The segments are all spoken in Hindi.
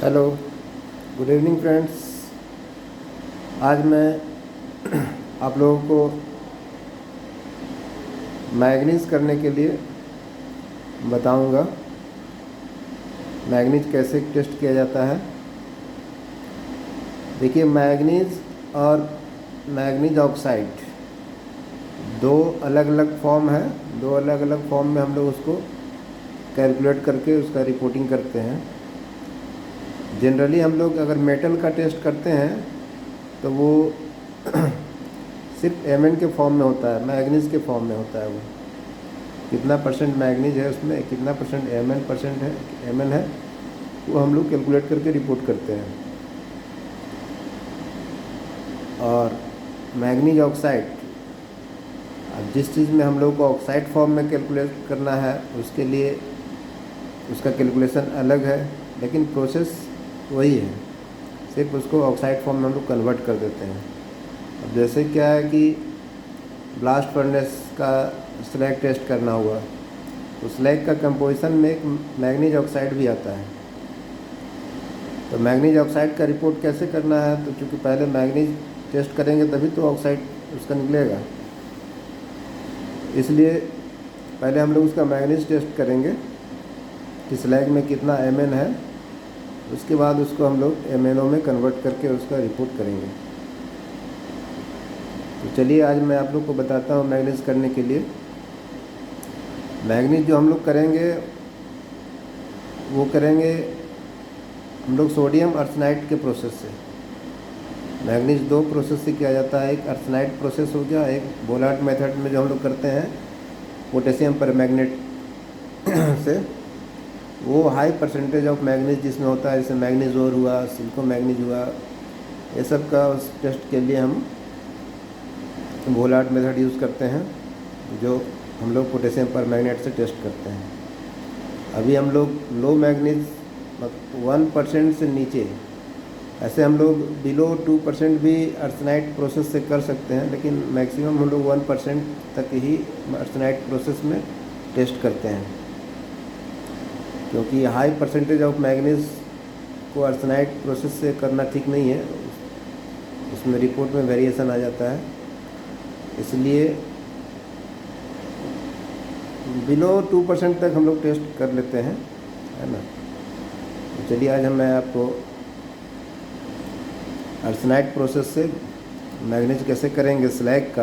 Hello, good evening friends. आज मैं आप लोगों को मैंगनीज करने के लिए बताऊंगा। मैंगनीज कैसे टेस्ट किया जाता है। देखिए, मैंगनीज और मैंगनीज ऑक्साइड दो अलग अलग फॉर्म है। दो अलग अलग फॉर्म में हम लोग उसको कैलकुलेट करके उसका रिपोर्टिंग करते हैं। जनरली हम लोग अगर मेटल का टेस्ट करते हैं तो वो सिर्फ एमएन के फॉर्म में होता है, मैंगनीज के फॉर्म में होता है। वो कितना परसेंट मैंगनीज है उसमें, कितना परसेंट एमएन है, वो हम लोग कैलकुलेट करके रिपोर्ट करते हैं। और मैंगनीज ऑक्साइड, अब जिस चीज़ में हम लोग को ऑक्साइड फॉर्म में कैलकुलेट करना है उसके लिए उसका कैलकुलेशन अलग है, लेकिन प्रोसेस वही है, सिर्फ उसको ऑक्साइड फॉर्म में हम लोग कन्वर्ट कर देते हैं। अब जैसे क्या है कि ब्लास्ट फर्नेस का स्लैग टेस्ट करना हुआ तो स्लैग का कंपोजिशन में एक मैंगनीज ऑक्साइड भी आता है। तो मैंगनीज ऑक्साइड का रिपोर्ट कैसे करना है, तो चूँकि पहले मैंगनीज टेस्ट करेंगे तभी तो ऑक्साइड उसका निकलेगा, इसलिए पहले हम लोग उसका मैंगनीज टेस्ट करेंगे कि स्लैग में कितना एमएन है। उसके बाद उसको हम लोग एमएनओ में कन्वर्ट करके उसका रिपोर्ट करेंगे। तो चलिए आज मैं आप लोग को बताता हूँ मैंगनीज करने के लिए। मैंगनीज जो हम लोग करेंगे वो करेंगे हम लोग सोडियम आर्सेनाइड के प्रोसेस से। मैंगनीज दो प्रोसेस से किया जाता है, एक आर्सेनाइड प्रोसेस हो गया, एक बोलार्ड मेथड में जो हम लोग करते हैं पोटेशियम परमैंगनेट से। वो हाई परसेंटेज ऑफ मैंगनीज जिसमें होता है, जैसे मैंगनीज ओर हुआ, सिलिकॉन मैंगनीज हुआ, ये सब का उस टेस्ट के लिए हम बोलार्ड मेथड यूज़ करते हैं, जो हम लोग पोटेशियम परमैंगनेट से टेस्ट करते हैं। अभी हम लोग लो मैंगनीज 1% से नीचे, ऐसे हम लोग बिलो 2% भी आर्सेनाइड प्रोसेस से कर सकते हैं, लेकिन मैक्सिमम हम लोग 1% तक ही आर्सेनाइड प्रोसेस में टेस्ट करते हैं, क्योंकि हाई परसेंटेज ऑफ मैंगनीज को आर्सेनाइड प्रोसेस से करना ठीक नहीं है, उसमें रिपोर्ट में वेरिएशन आ जाता है। इसलिए बिलो 2% तक हम लोग टेस्ट कर लेते हैं, है ना। तो चलिए आज मैं आपको आर्सेनाइड प्रोसेस से मैंगनीज कैसे करेंगे, स्लैग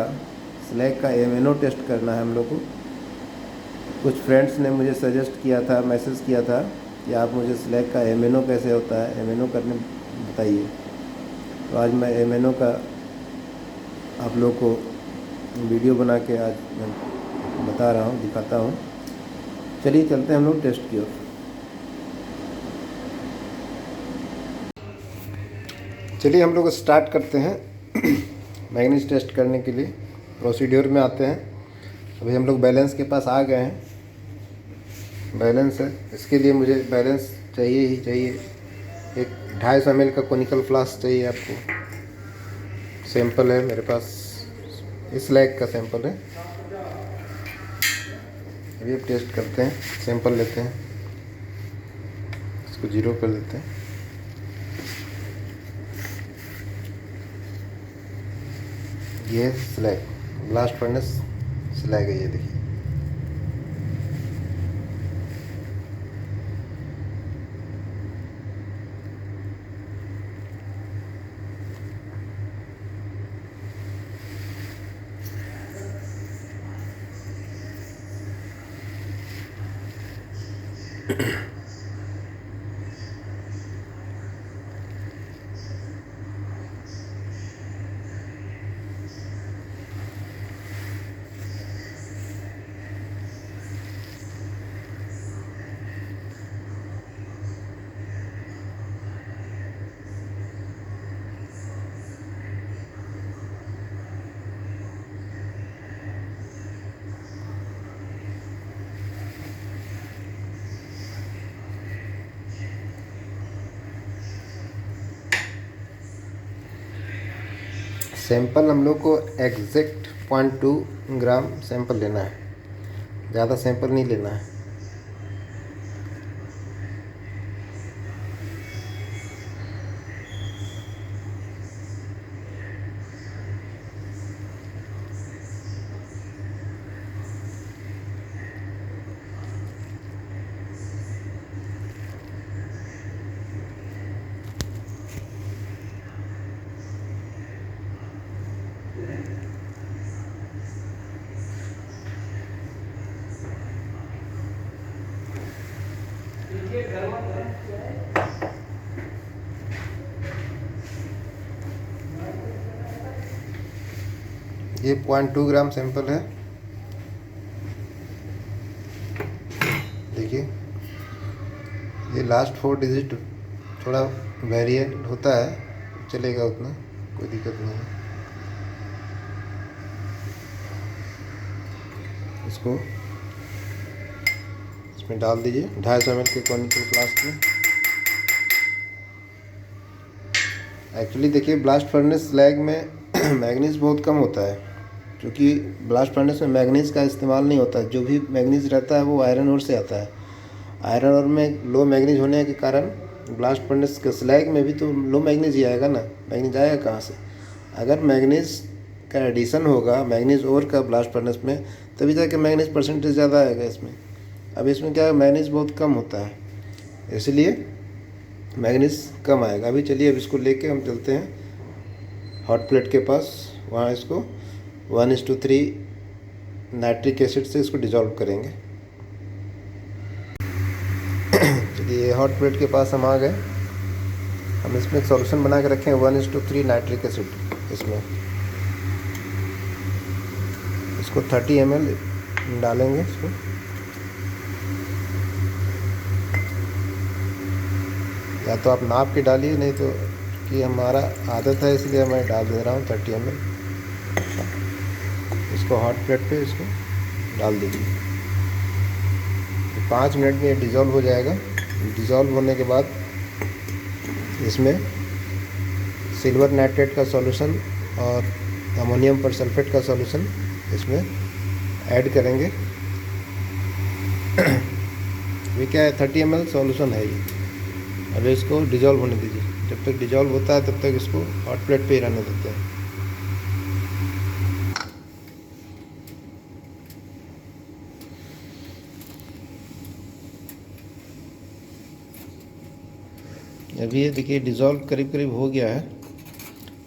का एमएनओ टेस्ट करना है हम लोग को। कुछ फ्रेंड्स ने मुझे सजेस्ट किया था, मैसेज किया था कि आप मुझे स्लैग का एमएनओ कैसे होता है, एमएनओ करने बताइए। तो आज मैं एमएनओ का आप लोग को वीडियो बना के आज मैं बता रहा हूँ, दिखाता हूँ। चलिए चलते हैं हम लोग टेस्ट की ओर। चलिए हम लोग स्टार्ट करते हैं मैंगनीज टेस्ट करने के लिए प्रोसीड्योर में आते हैं। अभी हम लोग बैलेंस के पास आ गए हैं। बैलेंस है, इसके लिए मुझे बैलेंस चाहिए ही चाहिए। एक 250 ml का कोनिकल फ्लास्क चाहिए आपको। सैंपल है मेरे पास, इस स्लैग का सैंपल है। अभी अब टेस्ट करते हैं, सैंपल लेते हैं, इसको 0 कर देते हैं। ये स्लैग, ब्लास्ट फर्नेस स्लैग है, ये देखिए। सैंपल हम लोग को एग्जैक्ट 0.2 ग्राम सैंपल लेना है, ज़्यादा सैंपल नहीं लेना है। ये 0.2 ग्राम सैंपल है। देखिए ये लास्ट 4 डिजिट थोड़ा वेरिएट होता है, चलेगा, उतना कोई दिक्कत नहीं है। इसको इसमें डाल दीजिए 250 ml के कॉनिकल फ्लास्क में। एक्चुअली देखिए ब्लास्ट फर्नेस स्लैग में मैग्नीज बहुत कम होता है, क्योंकि ब्लास्ट फर्नेस में मैग्नीज का इस्तेमाल नहीं होता है। जो भी मैग्नीज रहता है वो आयरन ओर से आता है। आयरन ओर में लो मैग्नीज होने के कारण ब्लास्ट फर्नेस के स्लैग में भी तो लो मैग्नीज ही आएगा ना। मैग्नीज आएगा कहाँ से? अगर मैग्नीज का एडिशन होगा मैग्नीज ओर का ब्लास्ट फर्नेस में, तभी जाके मैग्नीज परसेंटेज ज़्यादा आएगा इसमें। अब इसमें क्या है, मैग्नीज बहुत कम होता है, इसलिए मैग्नीज कम आएगा। अभी चलिए अब इसको लेके हम चलते हैं हॉट प्लेट के पास। वहाँ इसको 1:3 नाइट्रिक एसिड से इसको डिज़ोल्व करेंगे। चलिए हॉट प्लेट के पास हम आ गए। हम इसमें एक सॉल्यूशन बना के रखें 1:3 नाइट्रिक एसिड। इसको 30 ml डालेंगे इसको। या तो आप नाप के डालिए, नहीं तो कि हमारा आदत है इसलिए मैं डाल दे रहा हूँ 30 ml। इसको हॉट प्लेट पे इसको डाल दीजिए। 5 मिनट में ये डिज़ोल्व हो जाएगा। डिज़ोल्व होने के बाद इसमें सिल्वर नाइट्रेट का सॉल्यूशन और अमोनियम परसल्फेट का सॉल्यूशन इसमें ऐड करेंगे। ये क्या है, 30 ml सॉल्यूशन है ये। अब इसको डिज़ोल्व होने दीजिए। जब तक डिज़ोल्व होता है तब तक इसको हॉट प्लेट पे ही रहने देते हैं। अभी ये देखिए डिज़ोल्व करीब करीब हो गया है।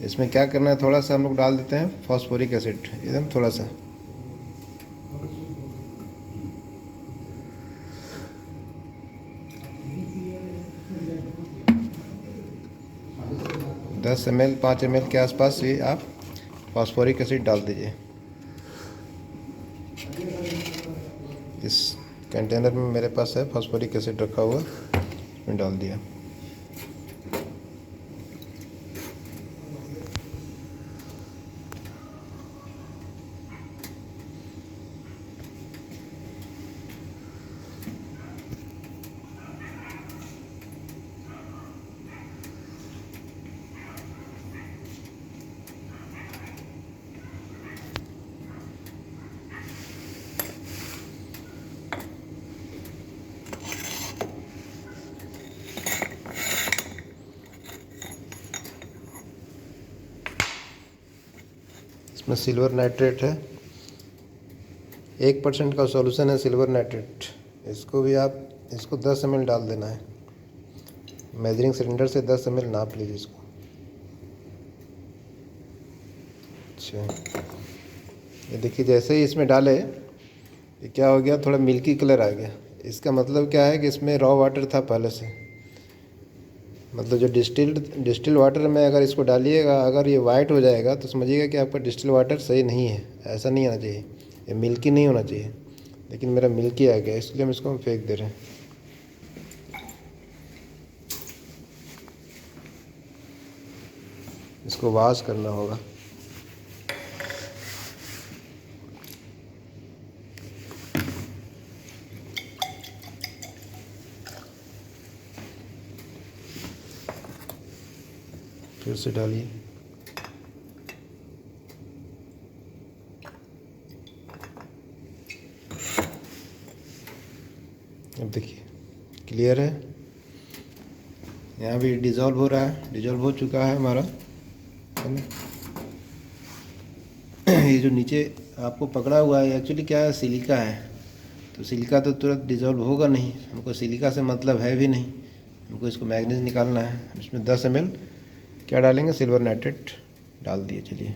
इसमें क्या करना है, थोड़ा सा हम लोग डाल देते हैं फॉस्फोरिक एसिड, एकदम थोड़ा सा। दस ml 5 ml के आसपास ये आप फॉस्फोरिक एसिड डाल दीजिए। इस कंटेनर में मेरे पास है फॉस्फोरिक एसिड रखा हुआ, इसमें डाल दिया। इसमें सिल्वर नाइट्रेट है, 1% का सॉल्यूशन है सिल्वर नाइट्रेट। इसको भी आप इसको 10 ml डाल देना है। मेजरिंग सिलेंडर से 10 ml नाप लीजिए इसको। अच्छा, ये देखिए जैसे ही इसमें डाले ये क्या हो गया, थोड़ा मिल्की कलर आ गया। इसका मतलब क्या है कि इसमें रॉ वाटर था पहले से। मतलब जो डिस्टिल्ड वाटर में अगर इसको डालिएगा, अगर ये वाइट हो जाएगा तो समझिएगा कि आपका डिस्टिल्ड वाटर सही नहीं है। ऐसा नहीं आना चाहिए, ये मिल्की नहीं होना चाहिए। लेकिन मेरा मिल्की आ गया, इसलिए हम इसको फेंक दे रहे हैं। इसको वॉश करना होगा। फिर से डालिए। अब देखिए क्लियर है, यहाँ भी डिज़ोल्व हो रहा है, डिज़ोल्व हो चुका है हमारा, है ना। ये जो नीचे आपको पकड़ा हुआ है एक्चुअली क्या है, सिलिका है। तो सिलिका तो तुरंत डिज़ोल्व होगा नहीं, हमको सिलिका से मतलब है भी नहीं। हमको इसको मैग्नीज निकालना है। इसमें 10 ml क्या डालेंगे, सिल्वर नाइट्रेट डाल दिए। चलिए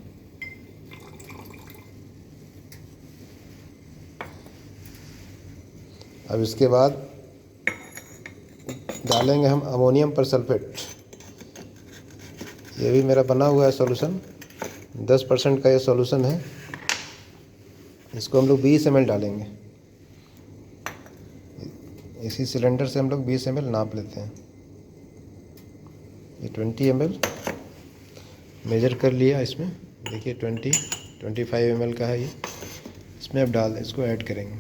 अब इसके बाद डालेंगे हम अमोनियम परसल्फेट। ये भी मेरा बना हुआ है सॉल्यूशन, 10% का ये सॉल्यूशन है। इसको हम लोग 20 ml डालेंगे। इसी सिलेंडर से हम लोग 20 ml नाप लेते हैं। ये 20 ml मेजर कर लिया इसमें, देखिए 25 ml का है ये। इसमें अब डाल दें, इसको ऐड करेंगे।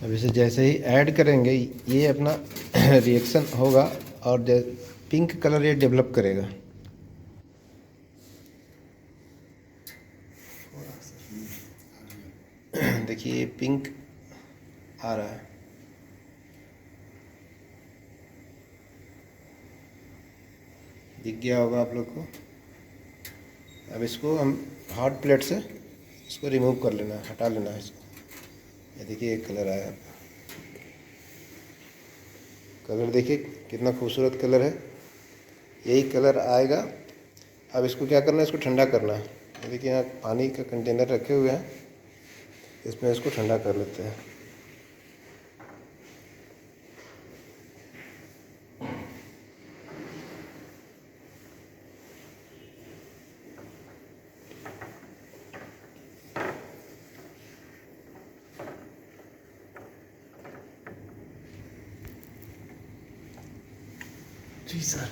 अब इसे जैसे ही ऐड करेंगे ये अपना रिएक्शन होगा और पिंक कलर ये डेवलप करेगा। देखिए ये पिंक आ रहा है। दिख गया होगा आप लोग को। अब इसको हम हॉट प्लेट से इसको रिमूव कर लेना है, हटा लेना है इसको। ये देखिए एक कलर आया, कलर देखिए कितना खूबसूरत कलर है। यही कलर आएगा। अब इसको क्या करना है, इसको ठंडा करना है। ये देखिए यहाँ पानी का कंटेनर रखे हुए हैं, इसमें इसको ठंडा कर लेते हैं। जी सर।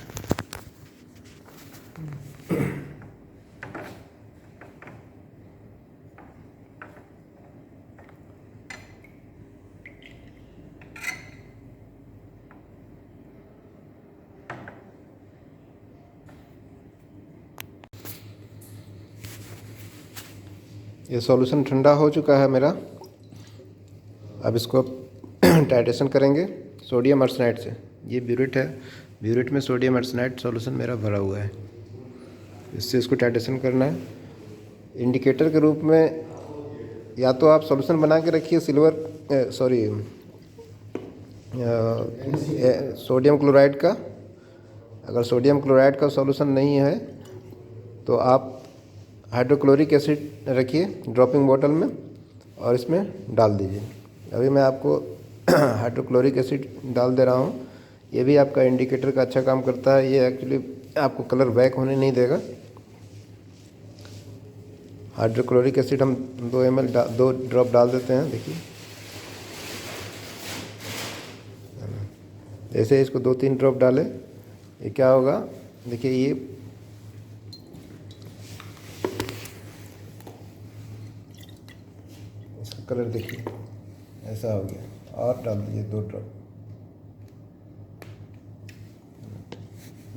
ये सॉल्यूशन ठंडा हो चुका है मेरा। अब इसको टाइट्रेशन करेंगे सोडियम आर्सेनाइड से। ये ब्यूरेट है, ब्यूरेट में सोडियम आर्सेनाइड सॉल्यूशन मेरा भरा हुआ है। इससे इसको टाइट्रेशन करना है। इंडिकेटर के रूप में या तो आप सॉल्यूशन बना के रखिए सोडियम क्लोराइड का। अगर सोडियम क्लोराइड का सॉल्यूशन नहीं है तो आप हाइड्रोक्लोरिक एसिड रखिए ड्रॉपिंग बॉटल में और इसमें डाल दीजिए। अभी मैं आपको हाइड्रोक्लोरिक एसिड डाल दे रहा हूँ। ये भी आपका इंडिकेटर का अच्छा काम करता है। ये एक्चुअली आपको कलर बैक होने नहीं देगा। हाइड्रोक्लोरिक एसिड हम 2 ड्रॉप डाल देते हैं। देखिए जैसे इसको 2-3 ड्रॉप डालें, ये क्या होगा, देखिए ये इसका कलर देखिए ऐसा हो गया। और डाल दीजिए 2 ड्रॉप,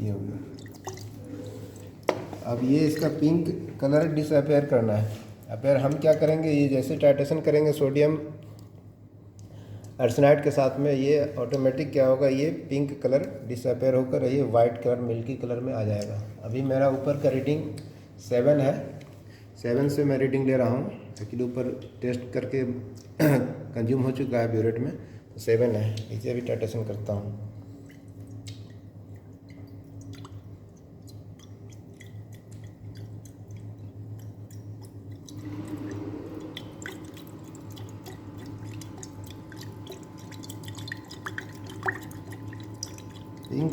ये हो गया। अब ये इसका पिंक कलर डिसअपेयर करना है। अपेयर हम क्या करेंगे, ये जैसे टाइट्रेशन करेंगे सोडियम आर्सेनाइड के साथ में, ये ऑटोमेटिक क्या होगा, ये पिंक कलर डिसअपेयर होकर ये वाइट कलर मिल्की कलर में आ जाएगा। अभी मेरा ऊपर का रीडिंग 7 है। 7 से मैं रीडिंग ले रहा हूँ। एक्चुअली ऊपर टेस्ट करके कंज्यूम हो चुका है ब्यूरेट में, तो 7 है। इसे अभी टाइट्रेशन करता हूँ। पिंक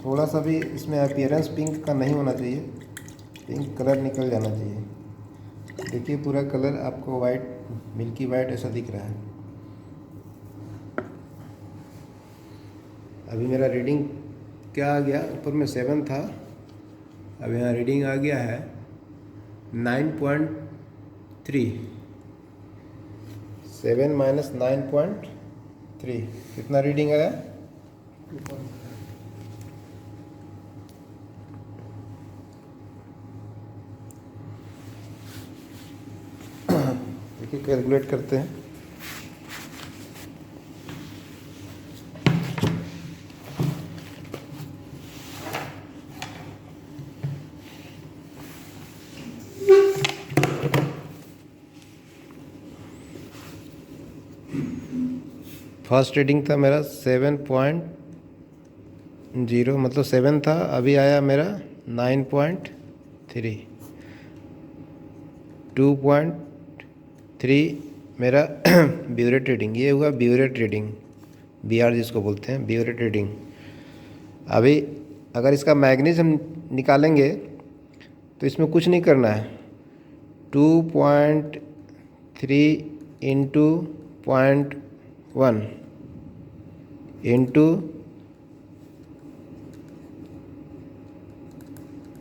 थोड़ा सा भी इसमें अपीयरेंस पिंक का नहीं होना चाहिए, पिंक कलर निकल जाना चाहिए। देखिए पूरा कलर आपको वाइट, मिल्की वाइट ऐसा दिख रहा है। अभी मेरा रीडिंग क्या आ गया, ऊपर में 7 था, अब यहाँ रीडिंग आ गया है 9.3। 7 - 9.3 कितना रीडिंग आया? देखिए कैलकुलेट करते हैं। फर्स्ट रीडिंग था मेरा 7.0, मतलब 7 था। अभी आया मेरा 9.3, 2.3 मेरा ब्यूरेट रीडिंग। ये हुआ ब्यूरेट रीडिंग, BR जिसको बोलते हैं ब्यूरेट रीडिंग। अभी अगर इसका मैग्नीज हम निकालेंगे तो इसमें कुछ नहीं करना है, 2.3 इंटू 0.1 इंटू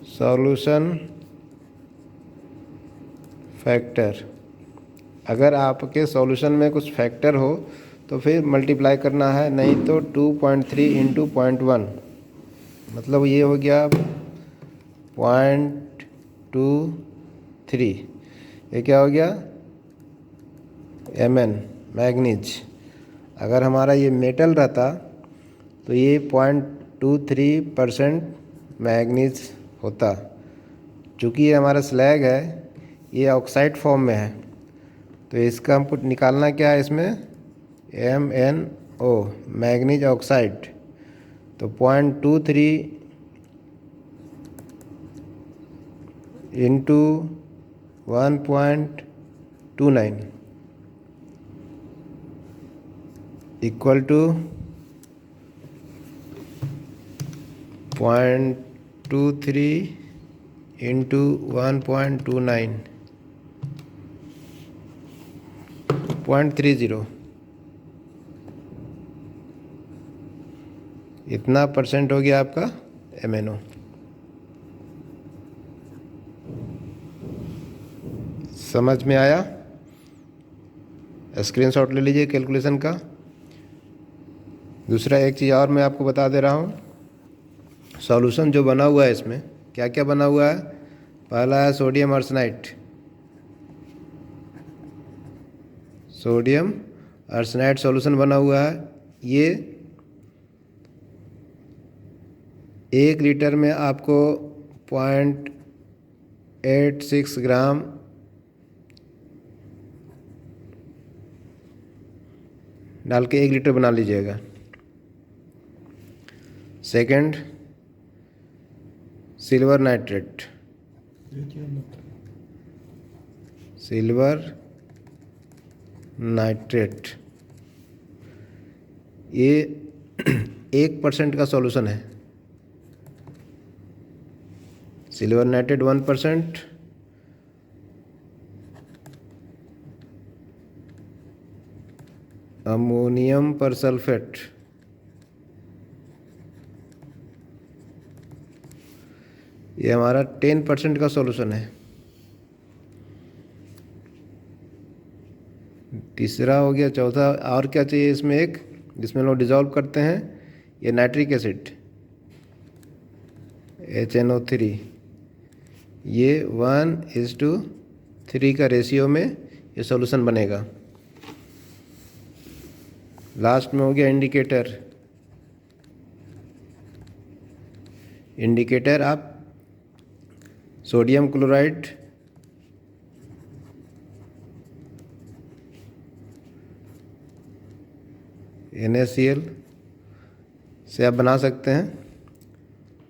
सॉल्यूशन फैक्टर। अगर आपके सॉल्यूशन में कुछ फैक्टर हो तो फिर मल्टीप्लाई करना है, नहीं तो 2.3 इंटू 0.1, मतलब ये हो गया 0.23। ये क्या हो गया, Mn मैग्नीज। अगर हमारा ये मेटल रहता तो ये 0.23% मैग्नीज होता। चूँकि ये हमारा स्लैग है, ये ऑक्साइड फॉर्म में है, तो इसका हमको निकालना क्या है, इसमें MnO मैग्नीज ऑक्साइड। तो 0.23 इंटू 1.29 इक्वल टू 0.23 इंटू 1.29 0.30। इतना परसेंट हो गया आपका MnO। समझ में आया? स्क्रीनशॉट ले लीजिए कैलकुलेशन का। दूसरा एक चीज़ और मैं आपको बता दे रहा हूँ, सॉल्यूशन जो बना हुआ है इसमें क्या क्या बना हुआ है। पहला है sodium arsenide, sodium arsenide solution बना हुआ है। ये 1 लीटर में आपको 0.86 ग्राम डाल के 1 लीटर बना लीजिएगा। Second, silver nitrate, silver nitrate, ये 1% का सॉल्यूशन है। सिल्वर नाइट्रेट 1%, अमोनियम परसल्फेट ये हमारा 10% का सॉल्यूशन है। तीसरा हो गया। चौथा और क्या चाहिए इसमें, एक जिसमें लोग डिज़ोल्व करते हैं, ये नाइट्रिक एसिड HNO3, ये 1:3 का रेशियो में ये सॉल्यूशन बनेगा। लास्ट में हो गया इंडिकेटर। इंडिकेटर आप सोडियम क्लोराइड, NaCl से आप बना सकते हैं।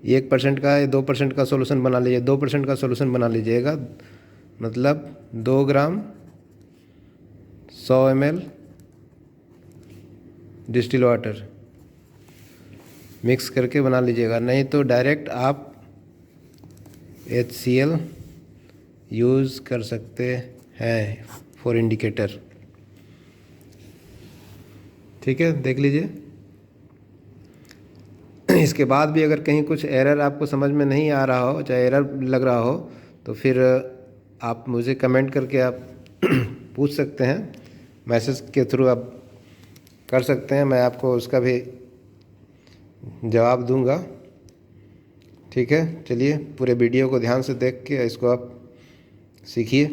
1% का या 2% का सॉल्यूशन बना लीजिए, 2% का सॉल्यूशन बना लीजिएगा, मतलब 2 ग्राम 100 ml डिस्टिल वाटर मिक्स करके बना लीजिएगा। नहीं तो डायरेक्ट आप HCl यूज़ कर सकते हैं फॉर इंडिकेटर। ठीक है, देख लीजिए। इसके बाद भी अगर कहीं कुछ एरर आपको समझ में नहीं आ रहा हो, चाहे एरर लग रहा हो, तो फिर आप मुझे कमेंट करके आप पूछ सकते हैं, मैसेज के थ्रू आप कर सकते हैं, मैं आपको उसका भी जवाब दूंगा। ठीक है, चलिए पूरे वीडियो को ध्यान से देख के इसको आप सीखिए।